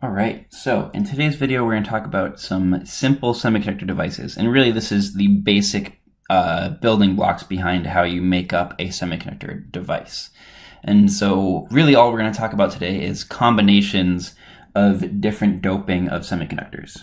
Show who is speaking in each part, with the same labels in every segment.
Speaker 1: All right, so in today's video, we're going to talk about some simple semiconductor devices. And really, this is the basic building blocks behind how you make up a semiconductor device. And so really all we're going to talk about today is combinations of different doping of semiconductors.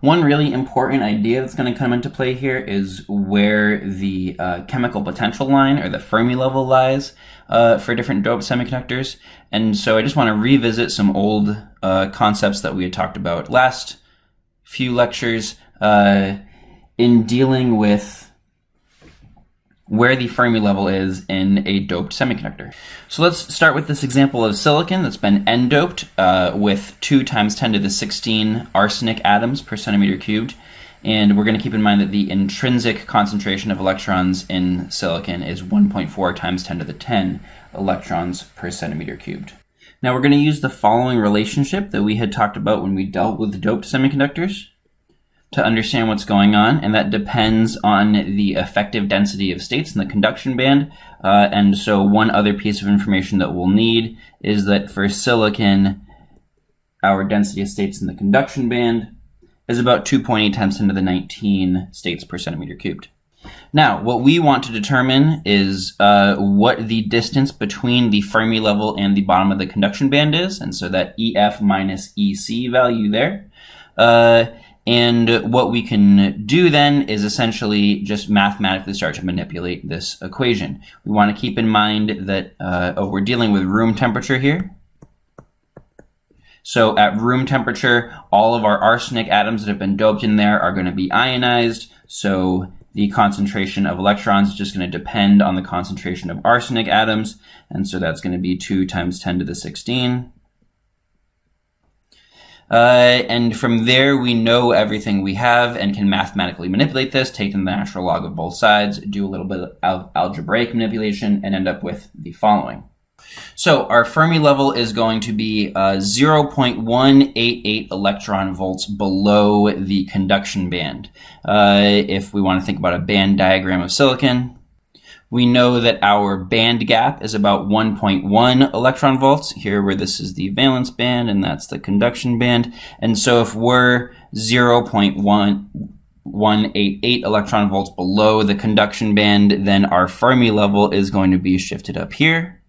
Speaker 1: One really important idea that's going to come into play here is where the chemical potential line or the Fermi level lies for different doped semiconductors. And so I just want to revisit some old concepts that we had talked about last few lectures in dealing with where the Fermi level is in a doped semiconductor. So let's start with this example of silicon that's been n-doped with 2 × 10 to the 16 arsenic atoms per centimeter cubed. And we're going to keep in mind that the intrinsic concentration of electrons in silicon is 1.4 × 10 to the 10 electrons per centimeter cubed. Now we're going to use the following relationship that we had talked about when we dealt with doped semiconductors to understand what's going on, and that depends on the effective density of states in the conduction band. And so one other piece of information that we'll need is that for silicon, our density of states in the conduction band is about 2.8 × 10 to the 19 states per centimeter cubed. Now, what we want to determine is what the distance between the Fermi level and the bottom of the conduction band is, and so that EF minus EC value there. And what we can do then is essentially just mathematically start to manipulate this equation. We want to keep in mind that we're dealing with room temperature here. So at room temperature, all of our arsenic atoms that have been doped in there are going to be ionized. So the concentration of electrons is just going to depend on the concentration of arsenic atoms. And so that's going to be 2 × 10 to the 16. And from there, we know everything we have and can mathematically manipulate this, take the natural log of both sides, do a little bit of algebraic manipulation, and end up with the following. So our Fermi level is going to be 0.188 electron volts below the conduction band. If we want to think about a band diagram of silicon, we know that our band gap is about 1.1 electron volts, here where this is the valence band and that's the conduction band. And so if we're 0.188 electron volts below the conduction band, then our Fermi level is going to be shifted up here.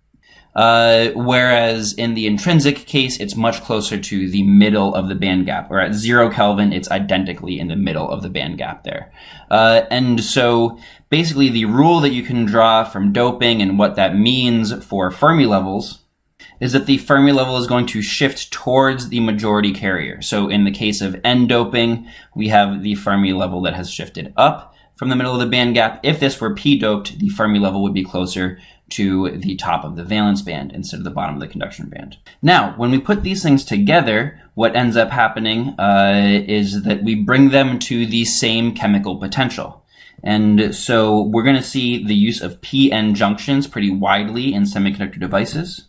Speaker 1: Whereas in the intrinsic case, it's much closer to the middle of the band gap, or at 0 Kelvin, it's identically in the middle of the band gap there. And so basically the rule that you can draw from doping and what that means for Fermi levels is that the Fermi level is going to shift towards the majority carrier. So in the case of n-doping, we have the Fermi level that has shifted up from the middle of the band gap. If this were p-doped, the Fermi level would be closer to the top of the valence band instead of the bottom of the conduction band. Now, when we put these things together, what ends up happening is that we bring them to the same chemical potential. And so we're going to see the use of p-n junctions pretty widely in semiconductor devices.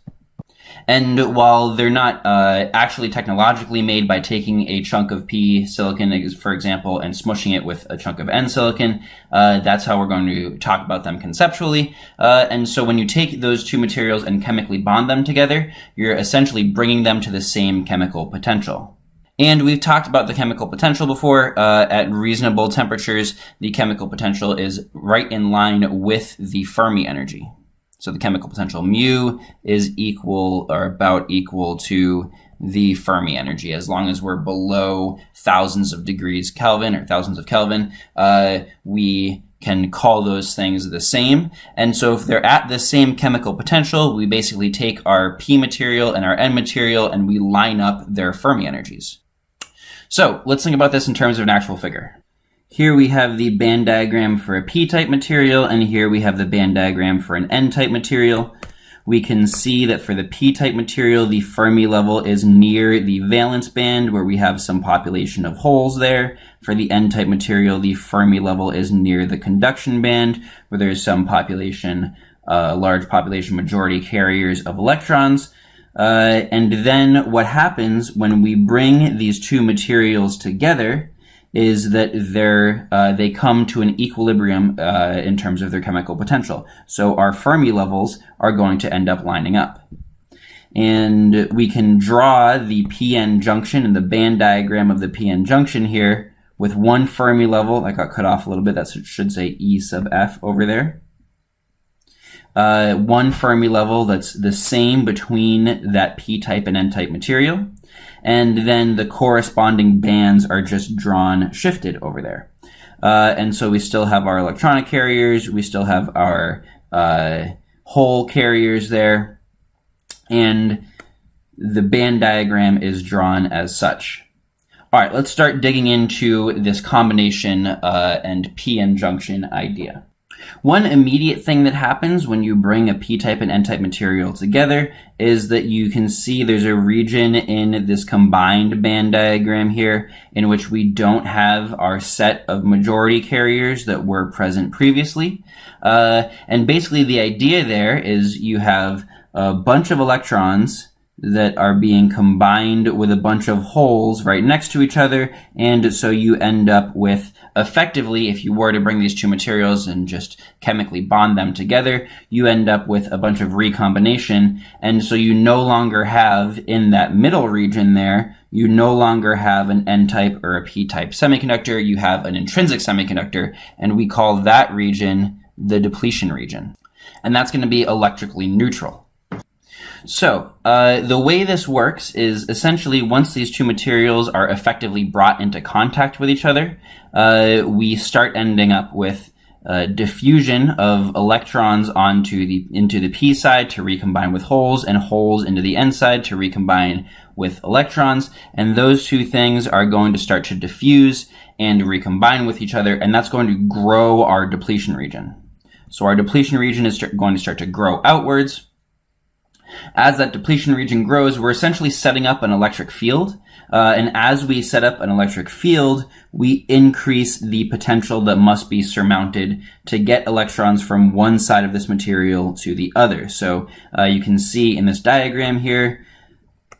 Speaker 1: And while they're not actually technologically made by taking a chunk of P silicon, for example, and smushing it with a chunk of N silicon, that's how we're going to talk about them conceptually. And so when you take those two materials and chemically bond them together, you're essentially bringing them to the same chemical potential. And we've talked about the chemical potential before. At reasonable temperatures, the chemical potential is right in line with the Fermi energy. So the chemical potential mu is equal or about equal to the Fermi energy. As long as we're below thousands of degrees Kelvin or thousands of Kelvin, we can call those things the same. And so if they're at the same chemical potential, we basically take our P material and our N material and we line up their Fermi energies. So let's think about this in terms of an actual figure. Here we have the band diagram for a p-type material, and here we have the band diagram for an n-type material. We can see that for the p-type material, the Fermi level is near the valence band, where we have some population of holes there. For the n-type material, the Fermi level is near the conduction band, where there's some population, large population majority carriers of electrons. And then what happens when we bring these two materials together is that they come to an equilibrium in terms of their chemical potential. So our Fermi levels are going to end up lining up. And we can draw the p-n junction and the band diagram of the p-n junction here with one Fermi level. That got cut off a little bit. That should say E sub f over there. One Fermi level that's the same between that p-type and n-type material. And then the corresponding bands are just drawn shifted over there. And so we still have our electronic carriers. We still have our hole carriers there. And the band diagram is drawn as such. All right, let's start digging into this combination and p-n junction idea. One immediate thing that happens when you bring a p-type and n-type material together is that you can see there's a region in this combined band diagram here in which we don't have our set of majority carriers that were present previously. And basically the idea there is you have a bunch of electrons that are being combined with a bunch of holes right next to each other, and so you end up with, effectively, if you were to bring these two materials and just chemically bond them together, you end up with a bunch of recombination, and so you no longer have, in that middle region there, you no longer have an n-type or a p-type semiconductor, you have an intrinsic semiconductor, and we call that region the depletion region. And that's going to be electrically neutral. So, the way this works is essentially once these two materials are effectively brought into contact with each other, we start ending up with diffusion of electrons into the p side to recombine with holes, and holes into the n side to recombine with electrons, and those two things are going to start to diffuse and recombine with each other, and that's going to grow our depletion region. So our depletion region is going to start to grow outwards. As that depletion region grows, we're essentially setting up an electric field. And as we set up an electric field, we increase the potential that must be surmounted to get electrons from one side of this material to the other. So you can see in this diagram here,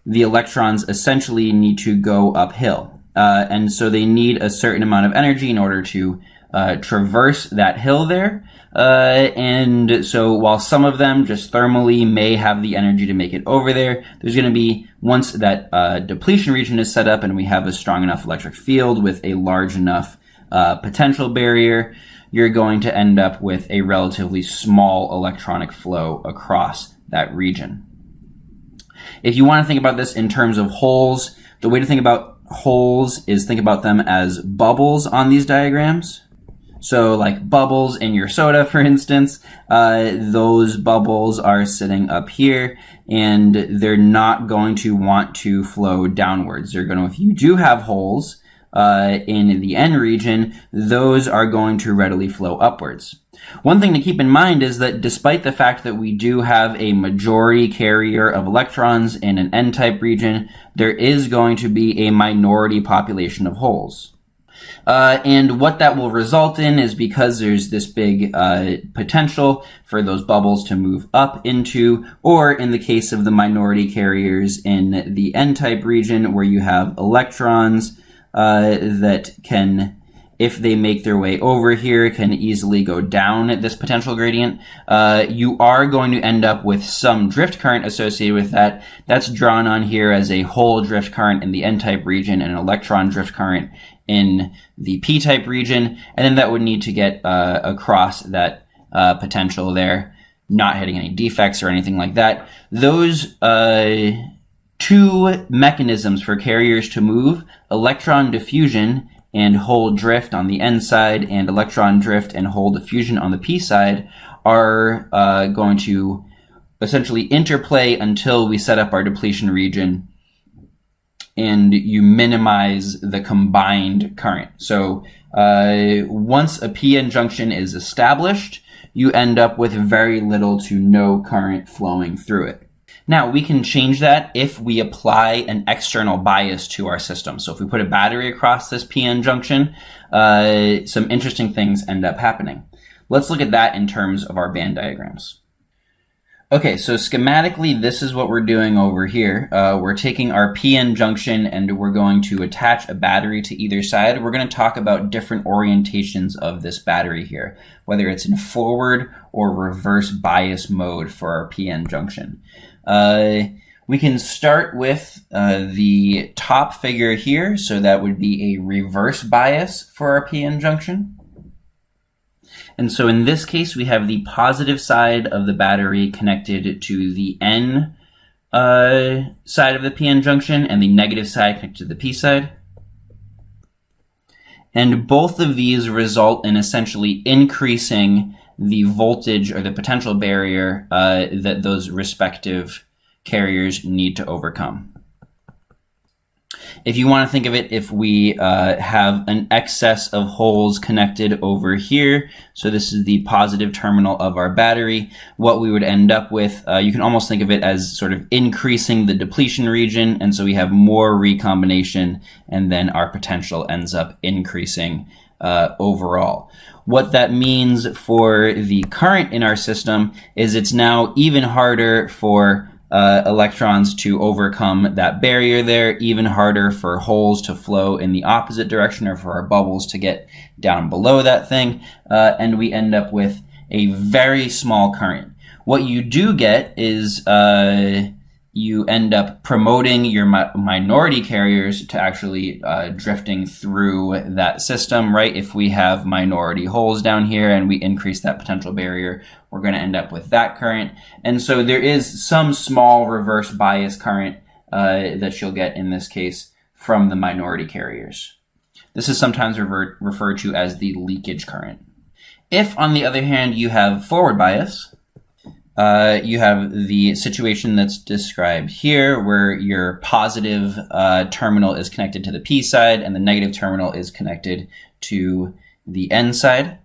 Speaker 1: the electrons essentially need to go uphill. And so they need a certain amount of energy in order to traverse that hill there. And so while some of them just thermally may have the energy to make it over there, there's going to be, once that depletion region is set up and we have a strong enough electric field with a large enough potential barrier, you're going to end up with a relatively small electronic flow across that region. If you want to think about this in terms of holes, the way to think about holes is think about them as bubbles on these diagrams. So like bubbles in your soda, for instance, those bubbles are sitting up here and they're not going to want to flow downwards. They're going to, if you do have holes in the N region, those are going to readily flow upwards. One thing to keep in mind is that despite the fact that we do have a majority carrier of electrons in an N-type region, there is going to be a minority population of holes. And what that will result in is, because there's this big potential for those bubbles to move up into, or in the case of the minority carriers in the N-type region where you have electrons that can, if they make their way over here, can easily go down this potential gradient, you are going to end up with some drift current associated with that. That's drawn on here as a hole drift current in the N-type region and an electron drift current in the P-type region, and then that would need to get across that potential there, not hitting any defects or anything like that. Those two mechanisms for carriers to move, electron diffusion and hole drift on the N side, and electron drift and hole diffusion on the P side, are going to essentially interplay until we set up our depletion region and you minimize the combined current. So once a p-n junction is established, you end up with very little to no current flowing through it. Now, we can change that if we apply an external bias to our system. So if we put a battery across this p-n junction, some interesting things end up happening. Let's look at that in terms of our band diagrams. Okay, so schematically, this is what we're doing over here. We're taking our p-n junction and we're going to attach a battery to either side. We're going to talk about different orientations of this battery here, whether it's in forward or reverse bias mode for our p-n junction. We can start with the top figure here, so that would be a reverse bias for our p-n junction. And so in this case, we have the positive side of the battery connected to the N side of the p-n junction and the negative side connected to the p side. And both of these result in essentially increasing the voltage or the potential barrier that those respective carriers need to overcome. If you want to think of it, if we have an excess of holes connected over here, so this is the positive terminal of our battery, what we would end up with, you can almost think of it as sort of increasing the depletion region, and so we have more recombination, and then our potential ends up increasing overall. What that means for the current in our system is it's now even harder for electrons to overcome that barrier there, even harder for holes to flow in the opposite direction or for our bubbles to get down below that thing, and we end up with a very small current. What you do get is you end up promoting your minority carriers to actually drifting through that system, right? If we have minority holes down here and we increase that potential barrier, we're going to end up with that current. And so there is some small reverse bias current that you'll get in this case from the minority carriers. This is sometimes referred to as the leakage current. If, on the other hand, you have forward bias, you have the situation that's described here where your positive terminal is connected to the P side and the negative terminal is connected to the N side.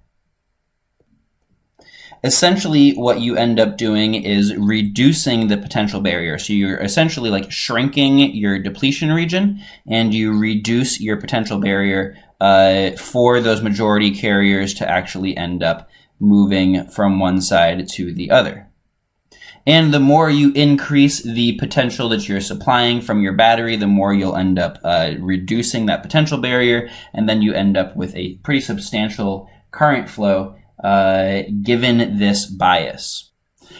Speaker 1: Essentially, what you end up doing is reducing the potential barrier. So you're essentially like shrinking your depletion region and you reduce your potential barrier for those majority carriers to actually end up moving from one side to the other. And the more you increase the potential that you're supplying from your battery, the more you'll end up reducing that potential barrier, and then you end up with a pretty substantial current flow given this bias.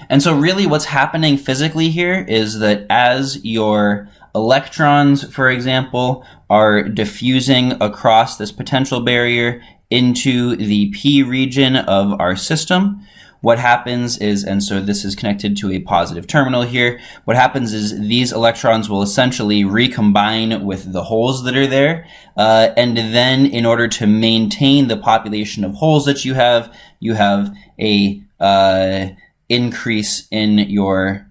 Speaker 1: And so really what's happening physically here is that as your electrons, for example, are diffusing across this potential barrier into the P region of our system, what happens is, and so this is connected to a positive terminal here, what happens is these electrons will essentially recombine with the holes that are there, and then in order to maintain the population of holes that you have a increase in your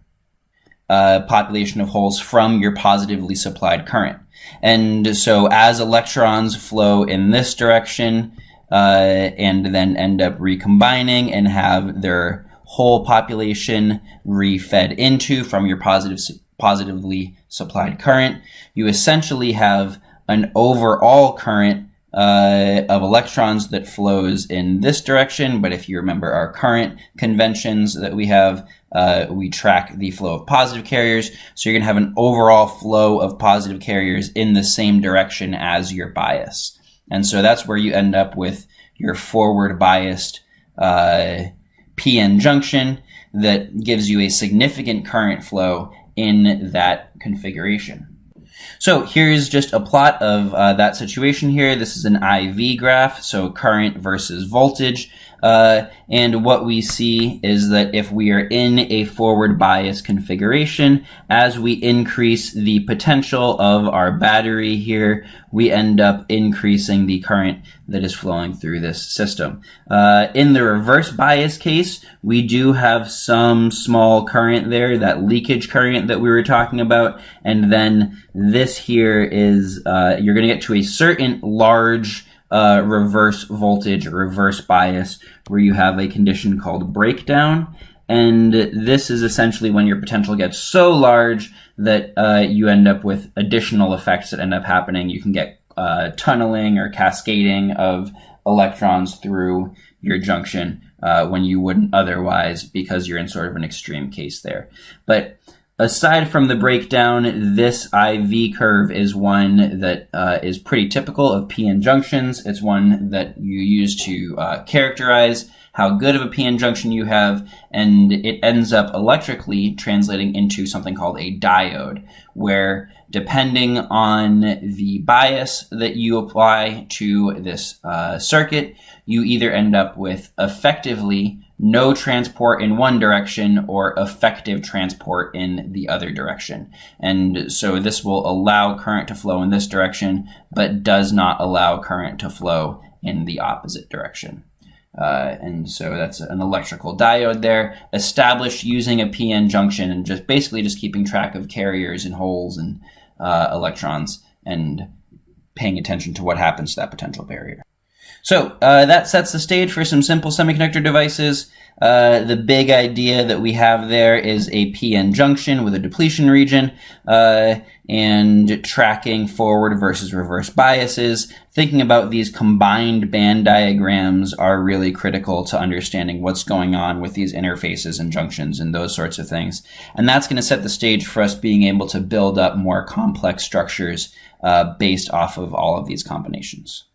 Speaker 1: population of holes from your positively supplied current. And so as electrons flow in this direction, and then end up recombining and have their whole population refed into from your positively supplied current, you essentially have an overall current of electrons that flows in this direction. But if you remember our current conventions that we have, we track the flow of positive carriers. So you're going to have an overall flow of positive carriers in the same direction as your bias. And so that's where you end up with your forward biased p-n junction that gives you a significant current flow in that configuration. So here's just a plot of that situation here. This is an IV graph, so current versus voltage. And what we see is that if we are in a forward bias configuration, as we increase the potential of our battery here, we end up increasing the current that is flowing through this system. In the reverse bias case, we do have some small current there, that leakage current that we were talking about, and then this here is, you're going to get to a certain large reverse voltage, reverse bias, where you have a condition called breakdown. And this is essentially when your potential gets so large that you end up with additional effects that end up happening. You can get tunneling or cascading of electrons through your junction when you wouldn't otherwise, because you're in sort of an extreme case there. But aside from the breakdown, this IV curve is one that is pretty typical of p-n junctions. It's one that you use to characterize how good of a p-n junction you have, and it ends up electrically translating into something called a diode, where depending on the bias that you apply to this circuit, you either end up with effectively no transport in one direction or effective transport in the other direction. And so this will allow current to flow in this direction, but does not allow current to flow in the opposite direction. And so that's an electrical diode there, established using a p-n junction and just basically just keeping track of carriers and holes and electrons and paying attention to what happens to that potential barrier. So that sets the stage for some simple semiconductor devices. The big idea that we have there is a p-n junction with a depletion region and tracking forward versus reverse biases. Thinking about these combined band diagrams are really critical to understanding what's going on with these interfaces and junctions and those sorts of things. And that's going to set the stage for us being able to build up more complex structures based off of all of these combinations.